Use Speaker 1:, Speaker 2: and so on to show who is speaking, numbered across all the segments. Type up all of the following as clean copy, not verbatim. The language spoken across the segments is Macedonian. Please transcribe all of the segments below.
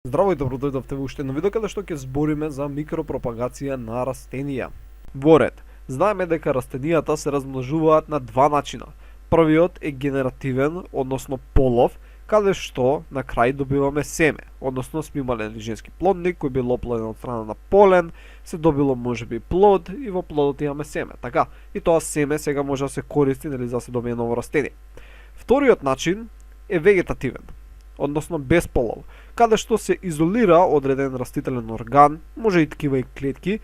Speaker 1: Здраво и добродојдовте во уште едно видео каде што ќе збориме за микропропагација на растенија. Во ред, знаеме дека растенијата се размножуваат на два начина. Првиот е генеративен, односно полов, каде што на крај добиваме семе, односно сме имале женски плодник кој бил оплоден од страна на полен, се добило можеби плод и во плодот имаме семе. Така, и тоа семе сега може да се користи за да се добие ново растение. Вториот начин е вегетативен, односно без полов, каде што се изолира одреден растителен орган, може и ткива и клетки,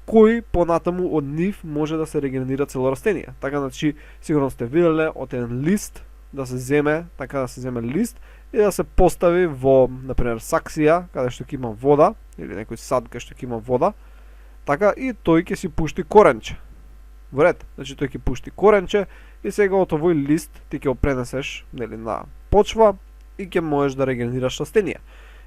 Speaker 1: кои понатаму од нив може да се регенерира цело растение. Така, значи, сигурно сте виделе од еден лист да се земе, така да се земе лист и да се постави во, например, саксија, каде што ќе има вода, или некој сад каде што ќе има вода, така и тој ќе си пушти коренче. Во ред, значи тој ќе пушти коренче и сега од овој лист ти ќе го пренесеш, нели, на почва и ќе можеш да регенерираш растение.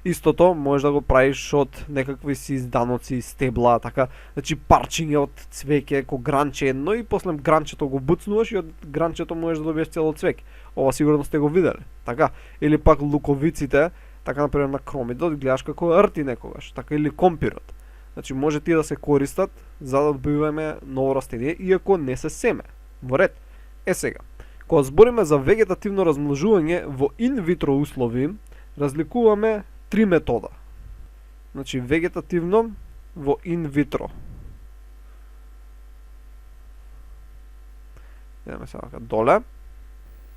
Speaker 1: Истото можеш да го правиш од некакви си изданоци, стебла, така, значи парчиња од цвеќе, ко гранче едно и после гранчето го буцнуваш и од гранчето можеш да добиеш цело цвеќе. Ова сигурно сте го виделе, така? Или пак луковиците, така например на кромидот, гледаш како рти некогаш, така или компирот. Значи може тие да се користат за да добиваме ново растение, иако не се семе. Во ред. Сега, кога збориме за вегетативно размножување во инвитро услови, разликуваме три метода. Значи вегетативно во инвитро. Идеме сега доле.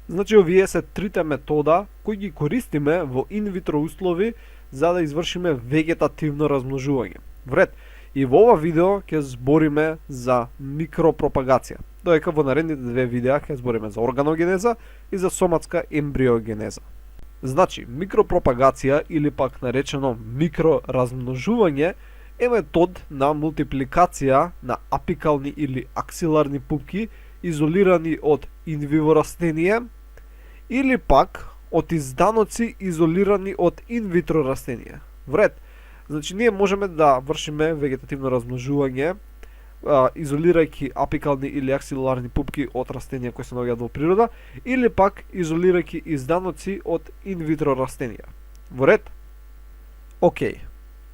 Speaker 1: Значи овие се трите метода кои ги користиме во инвитро услови за да извршиме вегетативно размножување. Вред, и во ова видео ќе збориме за микропропагација, додека во наредните две видеа ќе збориме за органогенеза и за соматска ембриогенеза. Значи, микропропагација или пак наречено микроразмножување е метод на мултипликација на апикални или аксиларни пупки изолирани од инвиво растение или пак од изданоци изолирани од инвитро растение. Вред, значи ние можеме да вршиме вегетативно размножување изолирајќи апикални или аксиларни пупки од растенија кои се наоѓаат во природа или пак изолирајќи изданоци од инвитро растенија. Во ред? Океј.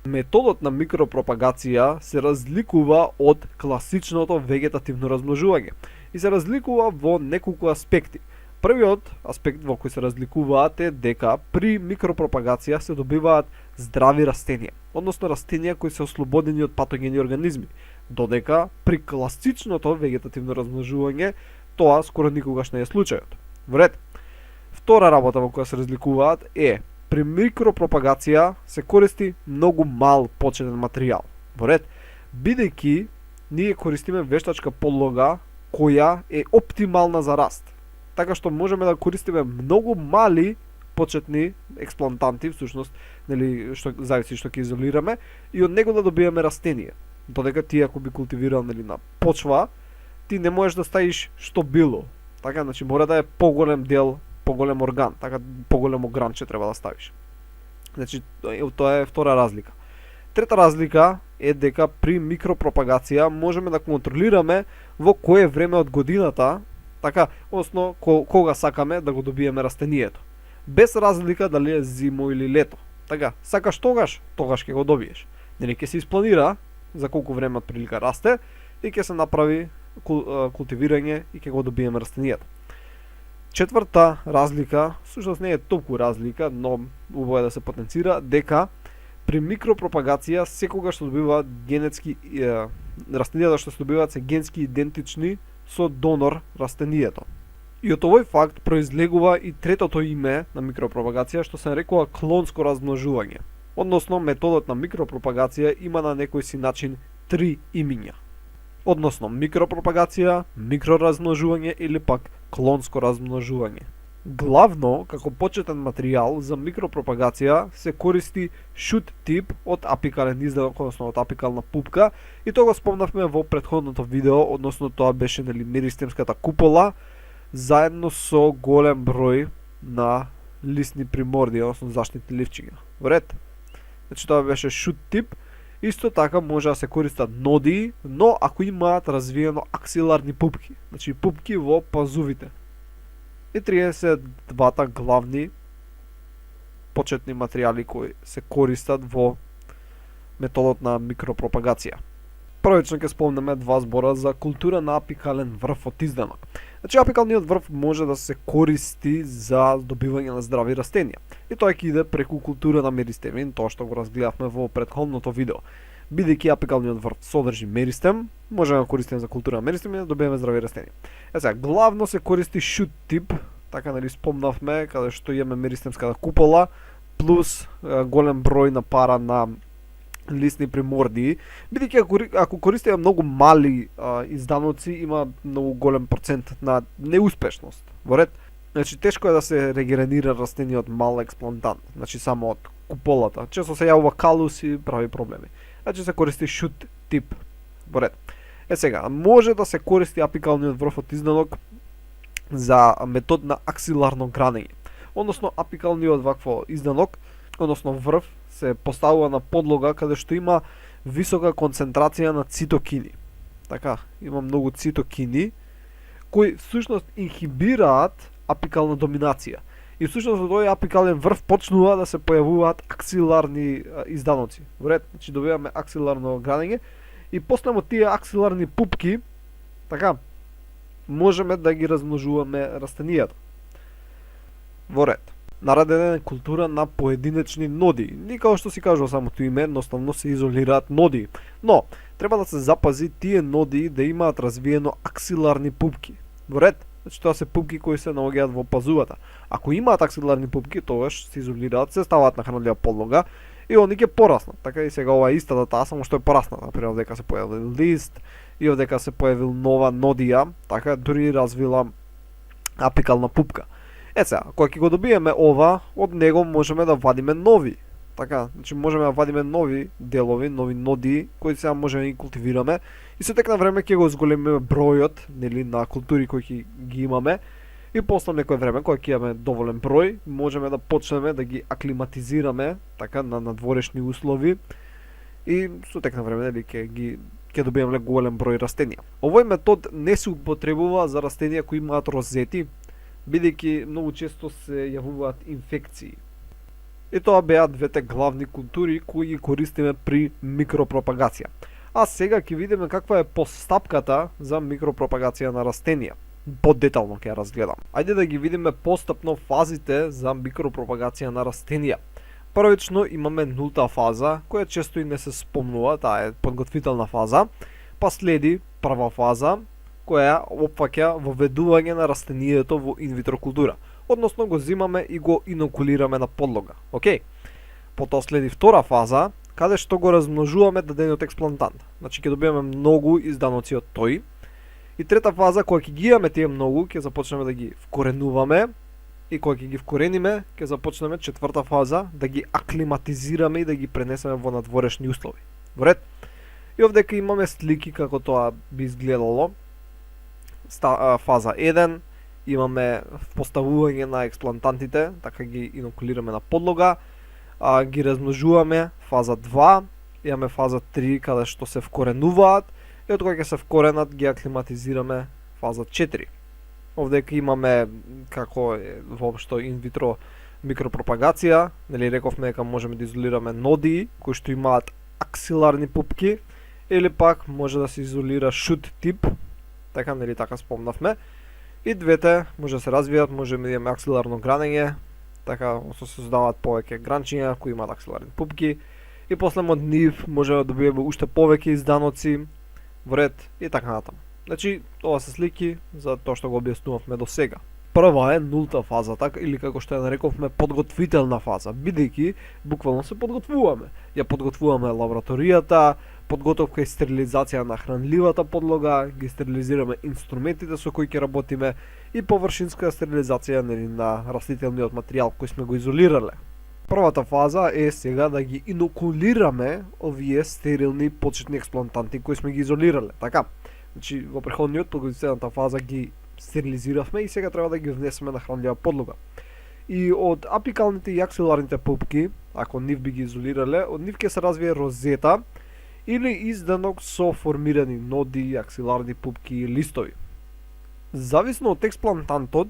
Speaker 1: Методот на микропропагација се разликува од класичното вегетативно размножување и се разликува во неколку аспекти. Првиот аспект во кој се разликуваат е дека при микропропагација се добиваат здрави растенија, односно растенија кои се ослободени од патогени организми, додека при класичното вегетативно размножување тоа скоро никогаш не е случајот. Вред. Втора работа во која се разликуваат е при микропропагација се користи многу мал почетен материјал. Вред. Бидејќи ние користиме вештачка подлога која е оптимална за раст. Така што можеме да користиме многу мали почетни експлантанти, всушност, нели, што зависи што ќе изолираме, и од него да добиеме растение. Додека ти ако би култивирал, нели, на почва, ти не можеш да ставиш што било. Така, значи мора да е поголем дел, поголем орган, така поголемо гранче треба да ставиш. Значи тоа е втора разлика. Трета разлика е дека при микропропагација можеме да контролираме во кое време од годината, така, односно кога сакаме да го добиеме растението. Без разлика дали е зимо или лето. Така, сакаш тогаш ќе го добиеш. Нели ќе се испланира за колку време од прилика расте и ќе се направи култивирање и ќе го добиеме растението. Четврта разлика, всушност не е толку разлика, но убаво е да се потенцира, дека при микропропагација секогаш се добиваат генетски растенијата што се добиваат се генски идентични со донор растението. И од овој факт произлегува и третото име на микропропагација што се нарекува клонско размножување. Односно методот на микропропагација има на некој си начин три имиња. Односно микропропагација, микроразмножување или пак клонско размножување. Главно, како почетен материјал за микропропагација се користи шут тип од апикален издавок, односно од апикална пупка, и тоа го спомнавме во претходното видео, односно тоа беше, нели, меристемската купола заедно со голем број на лисни приморди, односно заштитни ливчиња. Во ред? Значи тоа беше шут тип. Исто така може да се користат ноди, но ако имаат развиено аксиларни пупки, значи пупки во пазувите. И 32 главни почетни материјали кои се користат во методот на микропропагација. Првично ќе спомнеме два збора за култура на апикален врв од изданок. Значи, апикалниот врв може да се користи за добивање на здрави растенија. И тоа ќе иде преку култура на меристемин, тоа што го разгледавме во претходното видео. Бидејќи апикалниот врв содржи меристем, може да го користиме за култура на меристемин да добиеме здрави растенија. Сега, главно се користи шут тип, така нели спомнавме, каде што имаме меристемската купола, плюс голем број на пара на лисни примордии, бидејќи ако користиме многу мали изданоци, има многу голем процент на неуспешност. Во ред, значи тешко е да се регенерира растение од мал експлантант, значи само од куполата. Често се јавува калус и прави проблеми. Значи се користи шут тип. Во ред. Сега, може да се користи апикалниот врв од изданок за метод на аксиларно гранење. Односно апикалниот вакво изданок, односно врв, се поставува на подлога каде што има висока концентрација на цитокини. Така, има многу цитокини кои всушност инхибираат апикална доминација. И всушност во тој апикален врв почнува да се појавуваат аксиларни изданоци. Во ред, значи добиваме аксиларно гранење и после од тие аксиларни пупки, така, можеме да ги размножуваме растенијата. Во ред. Наредена е култура на поединечни ноди. И како што си кажува самото име, едноставно се изолираат ноди. Но, треба да се запази тие ноди да имаат развиено аксиларни пупки. Во ред, значи тоа се пупки кои се наоѓаат во пазувата. Ако имаат аксиларни пупки, тогаш се изолираат, се ставаат на хранлива подлога и они ќе пораснат. Така и сега ова е истата таа, само што е порасната. Например, дека се појавил лист и дека се појавил нова нодија, така дури развила апикална пупка. Сега, кога ќе го добиеме ова, од него можеме да вадиме нови. Така, значи можеме да вадиме нови делови, нови ноди, кои сега можеме да ги култивираме и со тек на време ќе го зголемиме бројот, нели, на култури кои ги имаме и после некој време кога ќе имаме доволен број, можеме да почнеме да ги аклиматизираме така на надворешни услови и со тек на време нели ќе добиеме голем број растенија. Овој метод не се употребува за растенија кои имаат розети, бидејќи многу често се јавуваат инфекции. И тоа беа двете главни култури кои ги користиме при микропропагација. А сега ќе видиме каква е постапката за микропропагација на растенија. Подетално ќе ја разгледам. Ајде да ги видиме постапно фазите за микропропагација на растенија. Првично имаме нулта фаза, која често и не се спомнува, таа е подготвителна фаза, па следи прва фаза, која опфаќа воведување на растението во инвитро култура. Односно го зимаме и го инокулираме на подлога. Океј. Потоа следи втора фаза, каде што го размножуваме дадениот експлантант. Значи ќе добиеме многу изданоци од тој. И трета фаза, кога ќе ги имаме тие многу, ќе започнеме да ги вкоренуваме. И кога ќе ги вкорениме, ќе започнеме четврта фаза да ги аклиматизираме и да ги пренесеме во надворешни услови. Во ред? И овдека имаме слики како тоа би изгледало. Фаза 1, имаме поставување на експлантантите, така ги инокулираме на подлога, ги размножуваме. Фаза 2, имаме фаза 3 каде што се вкоренуваат и од кога ќе се вкоренат ги аклиматизираме. Фаза 4. Овдека имаме како е воопшто инвитро микропропагација, нели рековме дека можеме да изолираме ноди кои што имаат аксиларни пупки или пак може да се изолира шут тип. Така, нели така спомнавме. И двете може да се развијат, можеме да имаме аксиларно гранење, така се создаваат повеќе гранчиња кои имаат аксиларни пупки и после од нив може да добиеме уште повеќе изданоци, вред и така натаму. Значи, ова се слики за тоа што го објаснувавме до сега. Прва е нулта фаза, така, или како што ја нарековме подготвителна фаза, бидејќи буквално се подготвуваме. Ја подготвуваме лабораторијата, подготовка и стерилизација на хранливата подлога, ги стерилизираме инструментите со кои ќе работиме и површинска стерилизација на растителниот материјал кој сме го изолирале. Првата фаза е сега да ги инокулираме овие стерилни почетни експлантанти кои сме ги изолирале. Така, значи во претходниот подготвителната фаза ги стерилизиравме и сега треба да ги внесеме на хранлива подлога. И од апикалните и аксиларните пупки, ако нив би ги изолирале, од нив ќе се развие розета или изданок со формирани ноди, аксиларни пупки и листови. Зависно од експлантантот,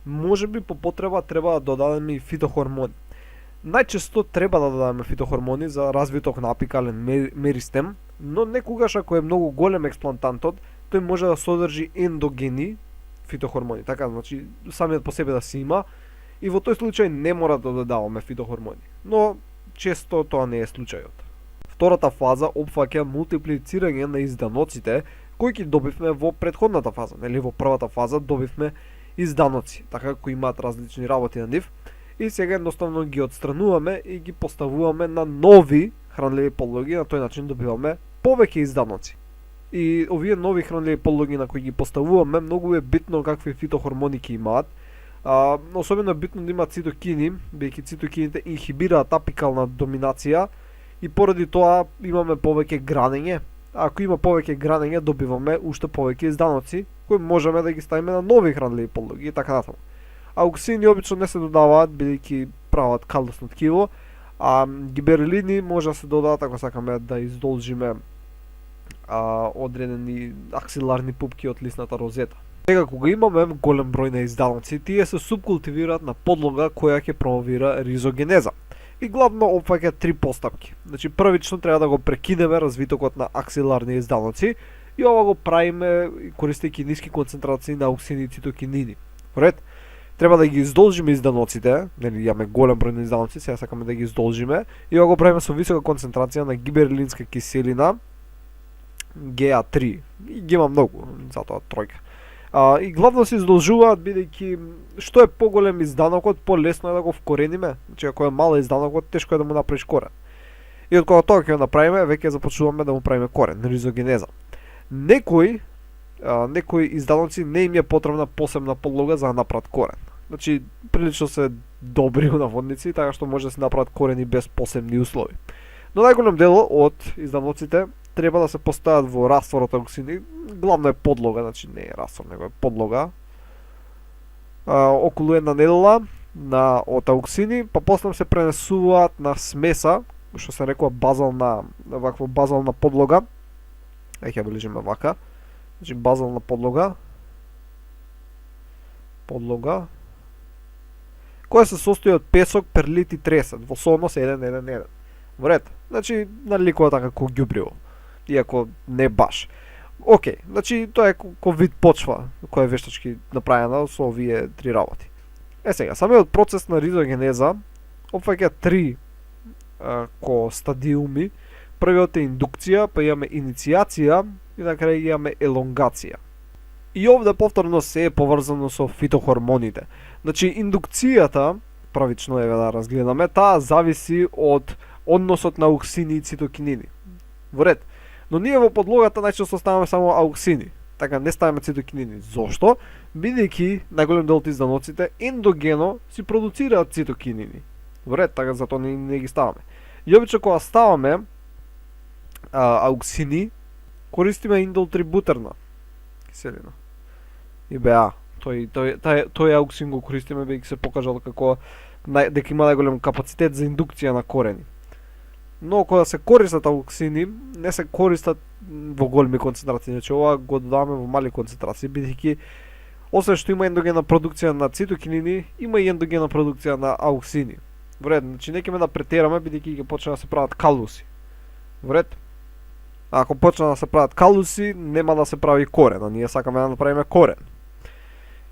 Speaker 1: можеби по потреба треба да додадеме и фитохормони. Најчесто треба да дадеме фитохормони за развиток на апикален меристем, но некогаш ако е многу голем експлантантот, тој може да содржи ендогени фитохормони, така, значи самиот по себе да се има, и во тој случај не мора да додаваме фитохормони, но често тоа не е случајот. Втората фаза опфаќа мултиплицирање на изданоците кои ги добивме во претходната фаза, нели во првата фаза добивме изданоци, така кои имаат различни работи на нив, и сега едноставно ги отстрануваме и ги поставуваме на нови хранливи подлоги, на тој начин добиваме повеќе изданоци. И овие нови хранливи подлоги на кои ги поставуваме, многу е битно какви фитохормони ќе имаат. Особено е битно да имаат цитокини, бидејќи цитокините инхибираат апикална доминација и поради тоа имаме повеќе гранење. Ако има повеќе гранење, добиваме уште повеќе изданоци кои можеме да ги ставиме на нови хранливи подлоги и така натаму. Ауксини обично не се додаваат бидејќи прават калосно ткиво, а гиберелини може да се додадат ако сакаме да издолжиме одредени аксиларни пупки од лисната розета. Сега кога имаме голем број на изданоци, тие се субкултивираат на подлога која ќе промовира ризогенеза. И главно опфаќа три постапки. Значи првично треба да го прекинеме развитокот на аксиларни изданоци и ова го правиме користејќи ниски концентрации на ауксини и цитокинини. Поред, треба да ги издолжиме изданоците, нели имаме голем број на изданоци, сега сакаме да ги издолжиме и ова го правиме со висока концентрација на гиберелинска киселина GA3. И ги има многу, затоа тројка. И главно се издолжуваат бидејќи што е поголем изданокот, полесно е да го вкорениме. Значи ако е мал изданокот, тешко е да му направиш корен. И од кога тоа ќе го направиме, веќе започнуваме да му правиме корен, ризогенеза. Некои изданоци не им е потребна посебна подлога за да направат корен. Значи прилично се добри наводници, така што може да се направат корени без посебни услови. Но најголем дел од изданоците треба да се постават во раствор од ауксини, главно е подлога, значи не е раствор, него е подлога. Околу една недела од ауксини, па после се пренесуваат на смеса, што се рекува базална подлога. Ќе бележиме вака. Значи базална подлога, која се состои од песок, перлит и тресет во сооднос 1:1:1. Во ред. Значи наликува така како ѓубриво, иако не баш. Океј, значи тоа е ко вид почва која е вештачки направена со овие три работи. Сега, самиот процес на ризогенеза опфаќа три стадиуми. Првиот е индукција, па имаме инициација и на крај имаме елонгација. И овде повторно се е поврзано со фитохормоните. Значи индукцијата, правично е да разгледаме, таа зависи од односот на ауксини и цитокинини. Во ред. Но ние во подлогата најчесто ставаме само ауксини. Така не ставаме цитокинини. Зошто? Бидејќи најголем дел од изданоците ендогено си продуцираат цитокинини. Во ред, така затоа не ги ставаме. И обично кога ставаме ауксини, користиме индолтрибутерна киселина. ИБА. Тој ауксин го користиме бидејќи се покажал како дека има најголем капацитет за индукција на корени. Но кога се користат ауксини, не се користат во големи концентрации, значи ова го додаваме во мали концентрации, бидејќи освен што има ендогена продукција на цитокинини, има и ендогена продукција на ауксини. Во ред, значи не ќе да претераме бидејќи ќе почне да се прават калуси. Во ред. Ако почне да се прават калуси, нема да се прави корен, а ние сакаме да направиме корен.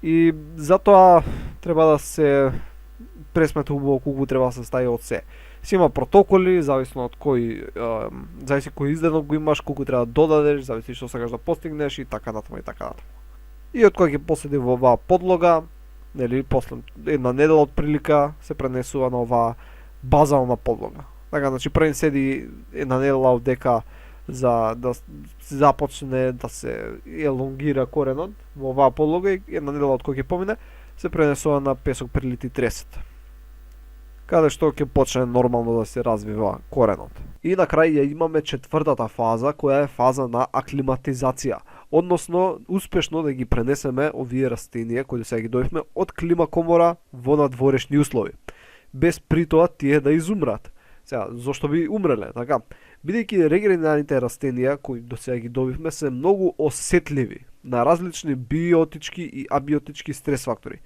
Speaker 1: И затоа треба да се пресмета убаво колку треба да се стави од се. Си има протоколи, зависно од зависи кој изданок го имаш, колку треба да додадеш, зависи што сакаш да постигнеш и така натаму и така натаму. И од кога ќе поседи во оваа подлога, нели после една недела од прилика се пренесува на оваа базална подлога. Така, значи првен седи една недела од дека за да започне да се елонгира коренот во оваа подлога и една недела од кога ќе помине се пренесува на песок, перлит и тресет, каде што ќе почне нормално да се развива коренот. И на крај ја имаме четвртата фаза, која е фаза на аклиматизација, односно успешно да ги пренесеме овие растенија кои сега ги добивме од клима комора во надворешни услови, без при тоа тие да изумрат. Сега, зошто би умреле, така? Бидејќи регенераните растенија кои до сега ги добивме се многу осетливи на различни биотички и абиотички стрес фактори.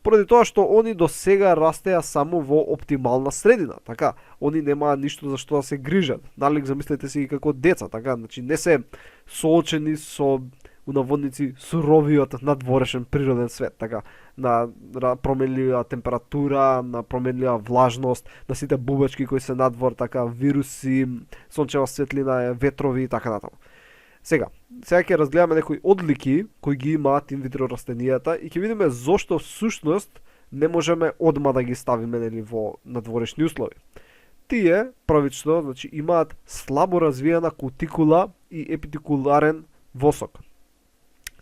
Speaker 1: Поради тоа што они до сега растеа само во оптимална средина, така, они немаат ништо за што да се грижат. Налик замислете си како деца, така, значи не се соочени со унаводници суровиот надворешен природен свет, така, на променлива температура, на променлива влажност, на сите бубачки кои се надвор, така, вируси, сончева светлина, ветрови и така натаму. Сега ќе разгледаме некои одлики кои ги имаат инвитро растенијата и ќе видиме зошто всушност не можеме одма да ги ставиме нели во надворешни услови. Тие првично, значи имаат слабо развиена кутикула и епитикуларен восок.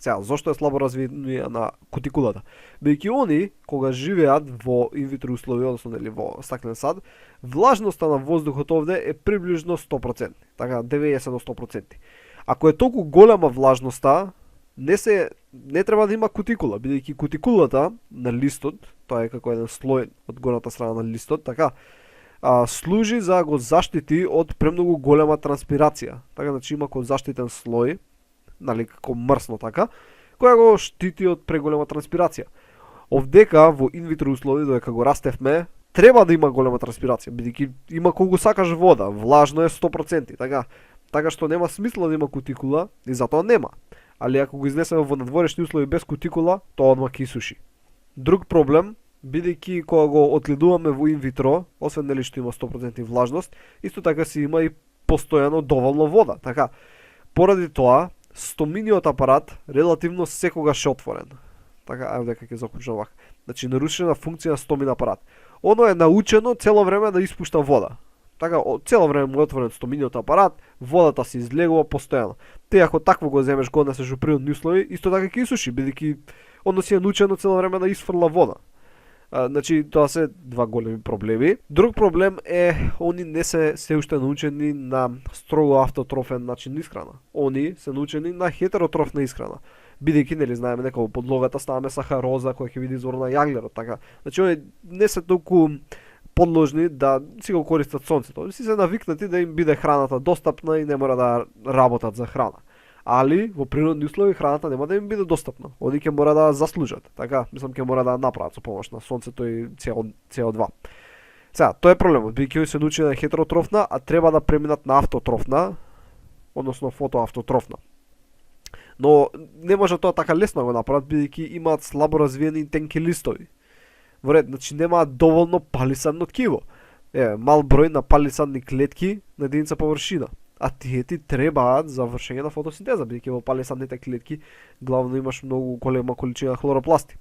Speaker 1: Сега, зошто е слабо развиена кутикулата? Бидејќи они кога живеат во инвитро услови, односно нели во стаклен сад, влажноста на воздухот овде е приближно 100%, така 90 до 100%. Ако е толку голема влажноста, не треба да има кутикула, бидејќи кутикулата на листот, тоа е како еден слој од горната страна на листот, така, служи за да го заштити од премногу голема транспирација. Така, значи има како заштитен слој, нали, како мрсно така, која го штити од преголема транспирација. Овдека во инвитро услови, додека го растевме, треба да има голема транспирација, бидејќи има колку сакаш вода, влажно е 100%, така што нема смисла да има кутикула и затоа нема. Али ако го изнесеме во надворешни услови без кутикула, тоа одма ќе суши. Друг проблем, бидејќи кога го отледуваме во инвитро, освен нели што има 100% влажност, исто така си има и постојано доволно вода. Така, поради тоа, стоминиот апарат релативно секогаш е отворен. Така, ајде дека ќе заклучам вака. Значи, нарушена функција на стомин апарат. Оно е научено цело време да испушта вода. Така, цело време му е отворен стоминиот апарат, водата се излегува постојано. Те ако такво го земеш го однесеш во природни услови, исто така ќе суши, бидејќи оно си е научено цело време да изфрла вода. Значи, тоа се два големи проблеми. Друг проблем е, они не се уште научени на строго автотрофен начин исхрана. Они се научени на хетеротрофна исхрана. Бидејќи нели знаеме дека во подловата ставаме сахароза која ќе биде извор на јаглерот, така. Значи, они не се толку подложни да си го користат сонцето. Си се навикнати да им биде храната достапна и не мора да работат за храна. Али во природни услови храната нема да им биде достапна. Они ќе мора да заслужат. Така, мислам ќе мора да направат со помош на сонцето и CO2. Сега, тоа е проблемот. Бидејќи се научи на хетеротрофна, а треба да преминат на автотрофна, односно фотоавтотрофна. Но не може тоа така лесно да го направат, бидејќи имаат слабо развиени тенки листови. Во ред, значи немаат доволно палисадно ткиво. Мал број на палисадни клетки на единица површина. А тие ти требаат за вршење на фотосинтеза, бидејќи во палисадните клетки главно имаш многу голема количина хлоропласти.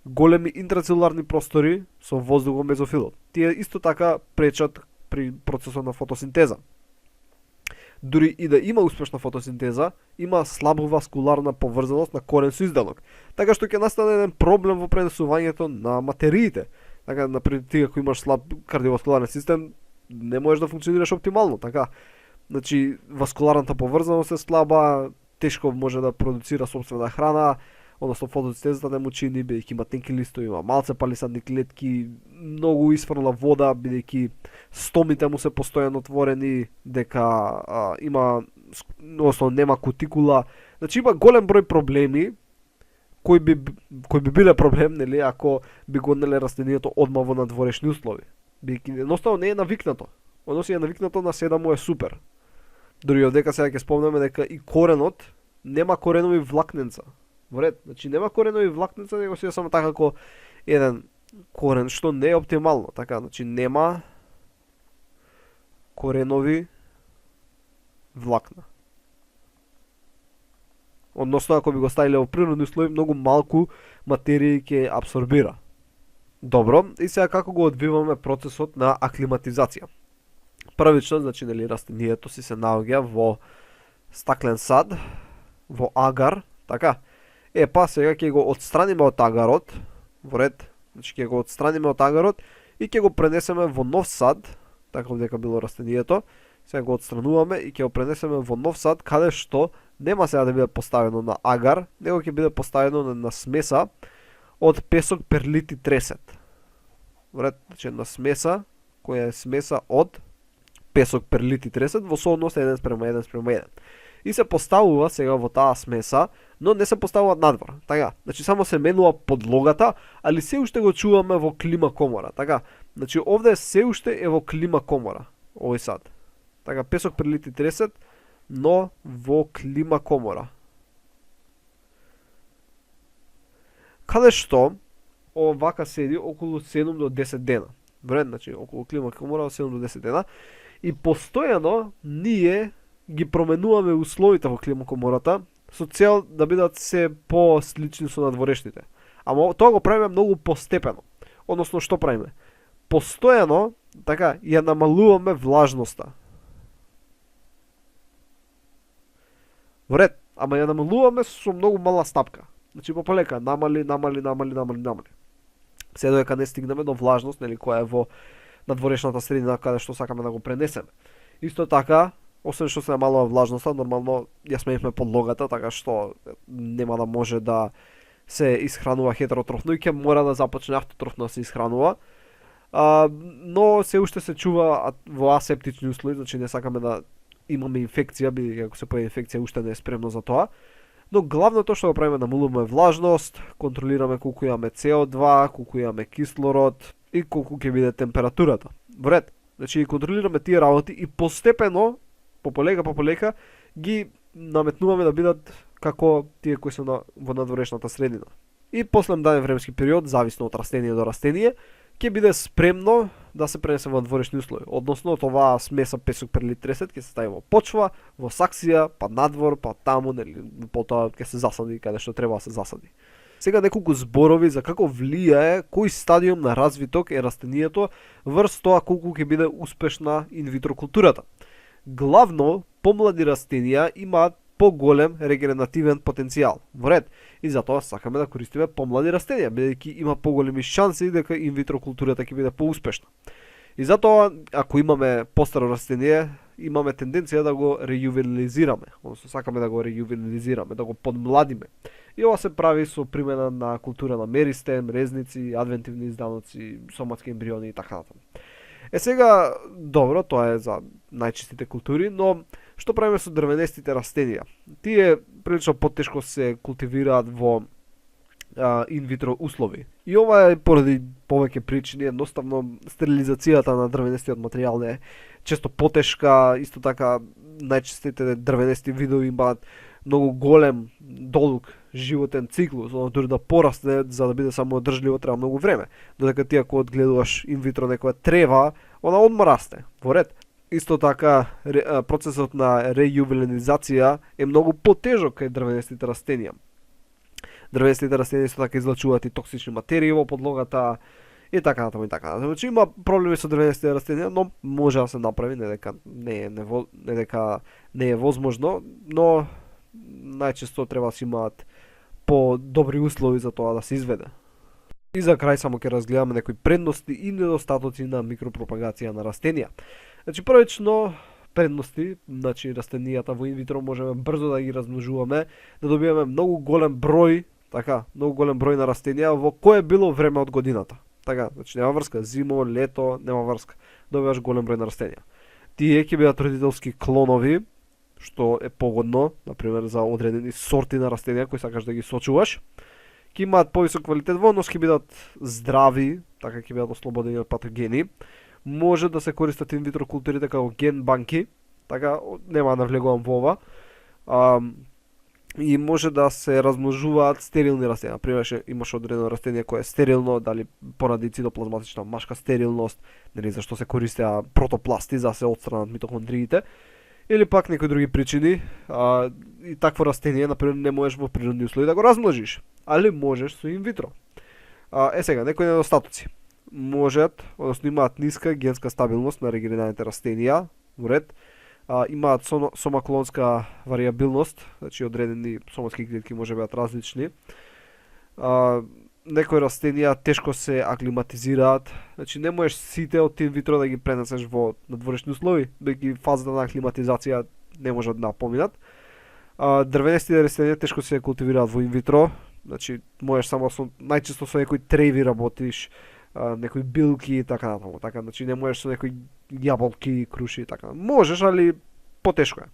Speaker 1: Големи интрацелуларни простори со воздух во мезофилот. Тие исто така пречат при процесот на фотосинтеза. Дури и да има успешна фотосинтеза, има слабо васкуларна поврзаност на корен со изделок. Така што ќе настане еден проблем во пренесувањето на материите. Така, например, ти ако имаш слаб кардиоваскуларен систем, не можеш да функционираш оптимално, така. Значи, васкуларната поврзаност е слаба, тешко може да продуцира собствена храна, односно фотосинтезата не му чини, бидејќи има тенки листови, има малце палисадни клетки, многу изфрла вода, бидејќи стомите му се постојано отворени, дека има, односно нема кутикула. Значи има голем број проблеми кои би биле проблем, нели, ако би го однеле растенијето одма во надворешни услови. Бидејќи едноставно не е навикнато. Одно си е навикнато на се да му е супер. Дори овдека сега ќе спомнеме дека и коренот нема коренови влакненца. Во ред, значи нема коренови влакненца, него си е само така како еден корен, што не е оптимално. Така, значи нема коренови влакна. Односно, ако би го ставиле во природни услови, многу малку материја ќе абсорбира. Добро, и сега како го одвиваме процесот на аклиматизација? Првично, значи, нели, растенијето си се наоѓа во стаклен сад, во агар, така. Па сега ќе го отстраниме од агарот, во ред, значи ќе го отстраниме од агарот и ќе го пренесеме во нов сад, така дека било растенијето. Сега го отстрануваме и ќе го пренесеме во нов сад, каде што нема сега да биде поставено на агар, него ќе биде поставено на смеса од песок, перлит и тресет. Во ред, значи на смеса, која е смеса од песок, перлит и тресет во соодност 1:1:1. И се поставува сега во таа смеса, но не се поставува надвор. Така, значи само се менува подлогата, али се уште го чуваме во клима комора. Така, значи овде се уште е во клима комора. Овој сад. Така, песок, перлит и тресет, но во клима комора. Каде што овака седи околу 7 до 10 дена. Вред, значи околу клима комора 7 до 10 дена. И постојано ние ги променуваме условите во клима комората со цел да бидат се послични со надворешните. Ама тоа го правиме многу постепено. Односно што правиме? Постојано така ја намалуваме влажноста. Вред, ама ја намалуваме со многу мала стапка. Значи полека намали. Се додека не стигнеме до влажност, нели, која е во надворешната средина каде што сакаме да го пренесеме. Исто така, освен што се намалува влажноста, нормално ја сменивме подлогата, така што нема да може да се исхранува хетеротрофно и ќе мора да започне автотрофно да се исхранува. Но се уште се чува во асептични услови, значи не сакаме да имаме инфекција, бидејќи ако се појави инфекција уште не е спремно за тоа. Но главното што го правиме, намалуваме влажност, контролираме колку имаме CO2, колку имаме кислород и колку ќе биде температурата. Вред, значи контролираме тие работи и постепено, пополека ги наметнуваме да бидат како тие кои се во надворешната средина. И после даден временски период, зависно од растение до растение, ќе биде спремно да се пренесе во надворешни услови. Односно, оваа смеса песок, перлит, тресет ќе се стави во почва, во саксија, па надвор, па таму, нели, потоа ќе се засади каде што треба да се засади. Сега неколку зборови за како влијае кој стадиум на развиток е растението врз тоа колку ќе биде успешна инвитро културата. Главно, помлади растенија имаат поголем регенеративен потенцијал. Во ред, и затоа сакаме да користиме помлади растенија, бидејќи има поголеми шанси дека инвитро културата ќе биде поуспешна. И затоа, ако имаме постаро растение, имаме тенденција да го рејувенилизираме, односно сакаме да го рејувенилизираме, да го подмладиме. И ова се прави со примена на култура на меристем, резници, адвентивни изданоци, соматски ембриони и така натаму. Сега, добро, тоа е за најчистите култури, но што правиме со дрвенестите растенија? Тие прилично потешко се култивираат во инвитро услови. И ова е поради повеќе причини, едноставно стерилизацијата на дрвенестиот материјал е често потешка, исто така најчистите дрвенести видови имаат многу голем долг животен циклус, дури да порасне за да биде самоодржливо треба многу време. Додека ти ако одгледуваш инвитро некоја трева, она одма расте. Во ред. Исто така процесот на рејувенилизација е многу потежок кај дрвенестите растенија. Дрвенестите растенија исто така излачуваат и токсични материи во подлогата и така натаму и така натаму. Значи има проблеми со дрвенестите растенија, но може да се направи, не дека не е возможно, но најчесто треба да се имаат по добри услови за тоа да се изведе. И за крај само ќе разгледаме некои предности и недостатоци на микропропагација на растенија. Значи првично предности, значи растенијата во инвитро можеме брзо да ги размножуваме, да добиваме многу голем број, многу голем број на растенија во кое било време од годината. Така, значи нема врска, зимо, лето, нема врска. Добиваш голем број на растенија. Тие ќе бидат родителски клонови, што е погодно, например, за одредени сорти на растенија кои сакаш да ги сочуваш. Ќе имаат повисок квалитет во однос, ќе бидат здрави, така ќе бидат ослободени од патогени. Може да се користат инвитро културите како ген банки, така нема да влегувам во ова. И може да се размножуваат стерилни растенија. Например, имаш одредено растение кое е стерилно, дали поради цитоплазматична машка стерилност, нели зашто се користеа протопласти за да се отстранат митохондриите. Или пак некои други причини, и такво растение, например, не можеш во природни услови да го размножиш, али можеш со инвитро. Сега, некои недостатоци. Можат, односно имаат ниска генска стабилност на регенерираните растенија, уред, имаат сомаклонска варијабилност, значи одредени соматски клетки може бидат различни. Некои растенија тешко се аклиматизираат, значи не можеш сите од инвитро да ги пренесеш во надворешни услови, бидејќи фазата на аклиматизација не може да поминат. Дрвенестите растенија тешко се култивираат во инвитро, значи можеш само најчесто со некои треви работиш, некои билки и така натаму. Така, значи не можеш со некои јаболки, круши и така. Можеш, али потешко е.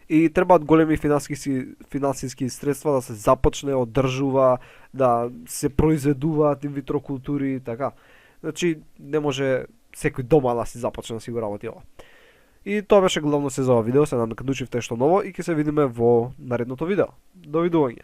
Speaker 1: И требаат големи финансиски средства да се започне, одржува, да се произведуваат инвитро култури и така. Значи не може секој дома да си започне да си го работи ова. И тоа беше главно се за ова видео, се надам дека научивте што ново и ќе се видиме во наредното видео. Довидување.